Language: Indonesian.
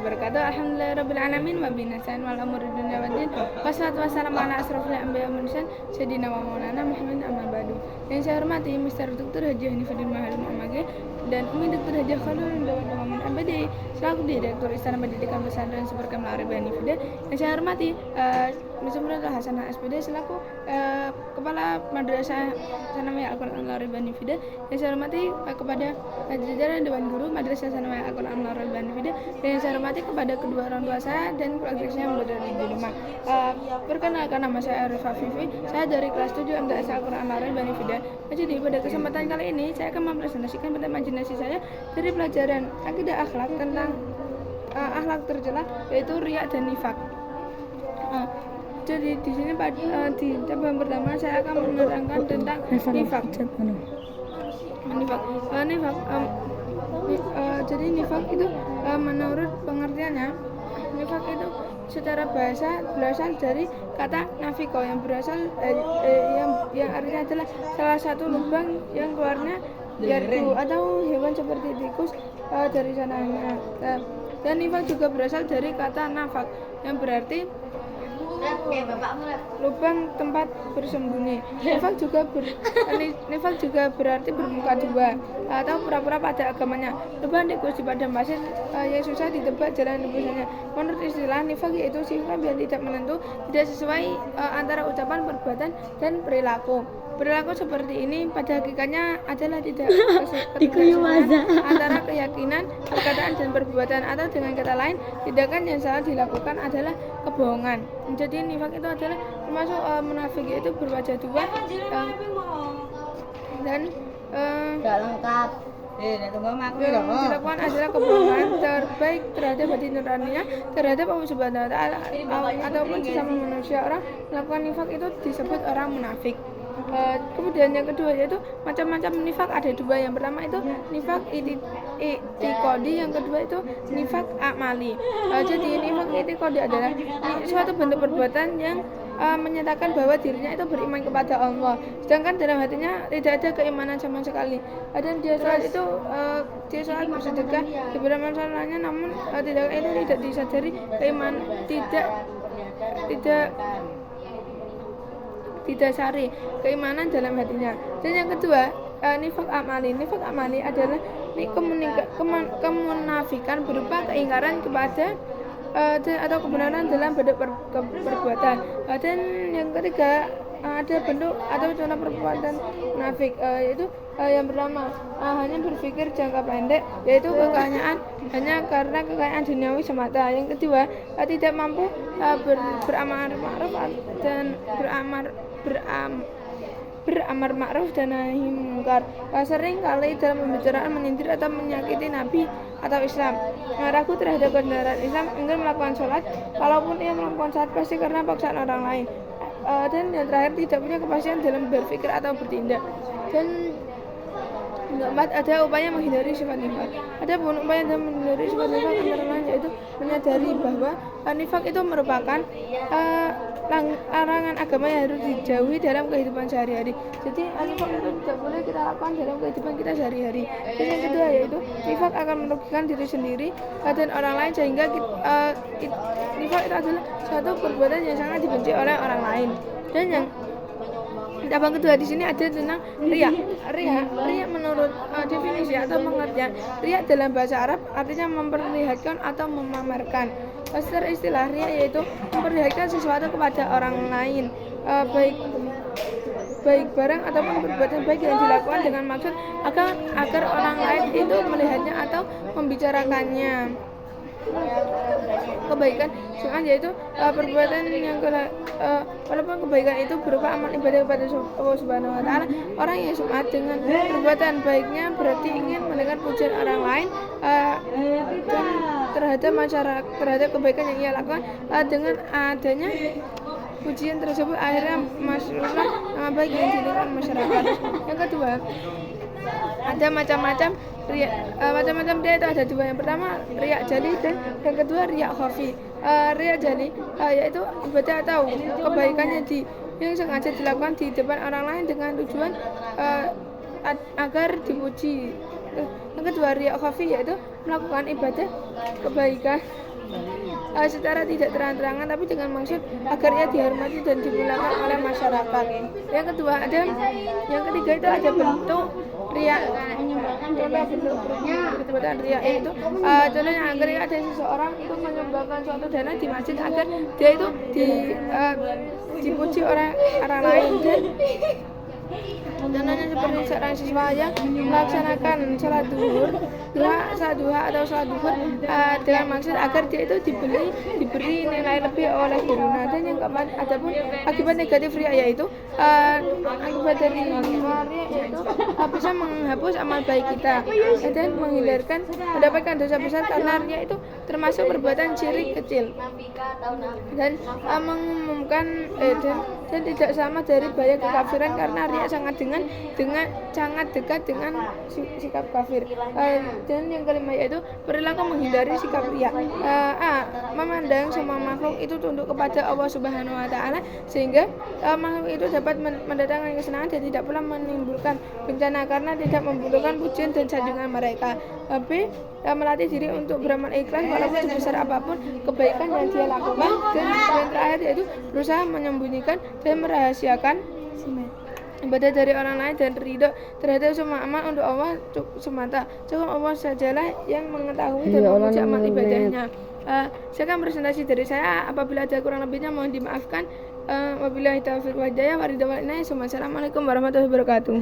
wabarakatuh. Alhamdulillahirabbil alamin wa binasan wal amru dunya waddin. Wassalatu wassalamu ala asrofil anbiya wal mursalin sayyidina wa maulana Muhammad amma ba'du. Yang saya hormati Mr. Dr. Haji Hanifuddin Maharun Amage dan Umi Dr. Haji Khalil Muhammad Abadi selaku Direktur Istana Pendidikan Pesantren Super Kamil Arif Hanifuddin. Yang saya hormati Mr. Hasan SPD selaku Kepala Madrasah Sanawiyah Al-Quran Arif Hanifuddin. Yang saya hormati kepada jajaran Dewan Guru Madrasah Sanawiyah Al-Quran Arif Hanifuddin, dan yang saya hormati kepada kedua orang tua saya dan keluarga saya yang berada di rumah. Perkenalkan, nama saya Arif Hafifi, saya dari kelas 7 MTS Al-Quran Arif Hanifuddin. Jadi pada kesempatan kali ini saya akan mempresentasikan pada imajinasi saya dari pelajaran akidah akhlak tentang akhlak tercela, yaitu riya dan nifak. Jadi di sini di cabang pertama saya akan menerangkan tentang nifak. Jadi nifak itu menurut pengertiannya, nifak itu secara bahasa berasal dari kata nafiko yang berasal yang artinya adalah salah satu lubang yang keluarnya yardu atau hewan seperti tikus dari sananya. Dan nifak juga berasal dari kata nafak yang berarti lubang tempat bersembunyi. Nifak juga berarti bermuka dua atau pura-pura pada agamanya. Lubang tikus di padang pasir yang susah ditebak jalan tembusannya. Menurut istilah, nifak yaitu sikap yang tidak menentu, tidak sesuai antara ucapan, perbuatan, dan perilaku. Perilaku seperti ini pada hakikatnya adalah tidak kesesuaian antara keyakinan, perkataan, dan perbuatan, atau dengan kata lain, tindakan yang salah dilakukan adalah kebohongan. Jadi nifak itu adalah termasuk munafik, yaitu berwajah dua dan tidak lengkap. Dilakukan adalah kebohongan terbaik terhadap hati nuraninya, terhadap Allah Subhanahu wa Ta'ala ataupun sesama manusia. Orang melakukan nifak itu disebut orang munafik. Kemudian yang kedua yaitu macam-macam nifak ada dua. Yang pertama itu nifak itikodi, yang kedua itu nifak amali. Jadi nifak itikodi adalah suatu bentuk perbuatan yang menyatakan bahwa dirinya itu beriman kepada Allah, sedangkan dalam hatinya tidak ada keimanan sama sekali. Dan dia sholat itu dia sholat bersedekah di beberapa masalahnya, namun tindakan itu tidak disadari keimanan, tidak sari keimanan dalam hatinya. Dan yang kedua nifak amali. Nifak amali adalah kemunafikan berupa keingkaran kepada atau kebenaran dalam bentuk perbuatan. Dan yang ketiga ada bentuk atau contoh perbuatan munafik, yaitu yang pertama hanya berpikir jangka pendek, yaitu kekayaan hanya karena kekayaan duniawi semata. Yang kedua tidak mampu beramar ma'ruf dan beramar ma'ruf dan nahi munkar. Sering kali dalam pembicaraan menyindir atau menyakiti Nabi atau Islam. Ragu terhadap kebenaran Islam, enggan melakukan sholat, kalaupun ia melakukan sholat pasti karena paksaan orang lain. Dan yang terakhir tidak punya kepastian dalam berpikir atau bertindak. Dan keempat ada upaya menghindari sifat nifak. Ada pun upaya dalam menghindari sifat nifak antara lain yaitu menyadari bahwa nifak itu merupakan larangan agama yang harus dijauhi dalam kehidupan sehari-hari. Jadi nifak itu tidak boleh kita lakukan dalam kehidupan kita sehari-hari. Dan yang kedua yaitu nifak akan merugikan diri sendiri dan orang lain, sehingga nifak itu adalah suatu perbuatan yang sangat dibenci oleh orang lain. Dan yang cabang kedua di sini ada tentang riya. Riya menurut definisi atau pengertian, riya dalam bahasa Arab artinya memperlihatkan atau memamerkan. Secara istilah, riya yaitu memperlihatkan sesuatu kepada orang lain, baik barang ataupun perbuatan baik yang dilakukan dengan maksud agar orang lain itu melihatnya atau membicarakannya. Kebaikan sungguh yaitu perbuatan yang walaupun kebaikan itu berupa amal ibadah kepada Allah Subhanahu wa Ta'ala. Orang yang sum'at dengan perbuatan baiknya berarti ingin mendengar pujian orang lain dan terhadap masyarakat, terhadap kebaikan yang ia lakukan. Dengan adanya pujian tersebut akhirnya masuklah nama baik yang didengar masyarakat. Yang kedua ada macam-macam riya. Macam-macam riya itu ada dua. Yang pertama riya jali dan yang kedua riya khafi. Riya jali yaitu ibadah atau kebaikannya yang sengaja dilakukan di depan orang lain dengan tujuan agar dipuji. Yang kedua riya khafi, yaitu melakukan ibadah kebaikan secara tidak terang-terangan tapi dengan maksud agar ia dihormati dan dimuliakan oleh masyarakat. Yang kedua ada, yang ketiga itu ada bentuk riya. Contoh bentuk perbuatan riya itu contohnya agar ada seseorang itu menyumbangkan suatu dana di masjid agar dia itu dipuji oleh orang lain. Dan contohnya seperti seorang siswa yang melaksanakan sholat duha atau sholat duhur dengan maksud agar dia itu diberi nilai lebih oleh gurunya. Dan yang keempat, adapun akibat negatif riya yaitu akibat dari riya yaitu bisa menghapus amal baik kita dan menghindarkan mendapatkan dosa besar, karena riya itu termasuk perbuatan syirik kecil dan mengumumkan dan tidak sama dari bahaya kekafiran, karena riya sangat sangat dekat dengan sikap kafir. Dan yang kelima yaitu perilaku menghindari sikap riya. Memandang semua makhluk itu tunduk kepada Allah Subhanahu wa taala sehingga makhluk itu dapat mendatangkan kesenangan dan tidak pula menimbulkan bencana karena tidak membutuhkan pujian dan sanjungan mereka. B. Melatih diri untuk beramal ikhlas walaupun sebesar apapun kebaikan yang dia lakukan. Dan yang terakhir yaitu berusaha menyembunyikan dan merahasiakan ibadah dari orang lain dan ridho terhadap semua amal untuk Allah semata. Cukup Allah sajalah yang mengetahui dan memuji amal ibadahnya. Sekian presentasi dari saya. Apabila ada kurang lebihnya mohon dimaafkan. Wabillahi taufiq wal hidayah. Wassalamualaikum warahmatullahi wabarakatuh.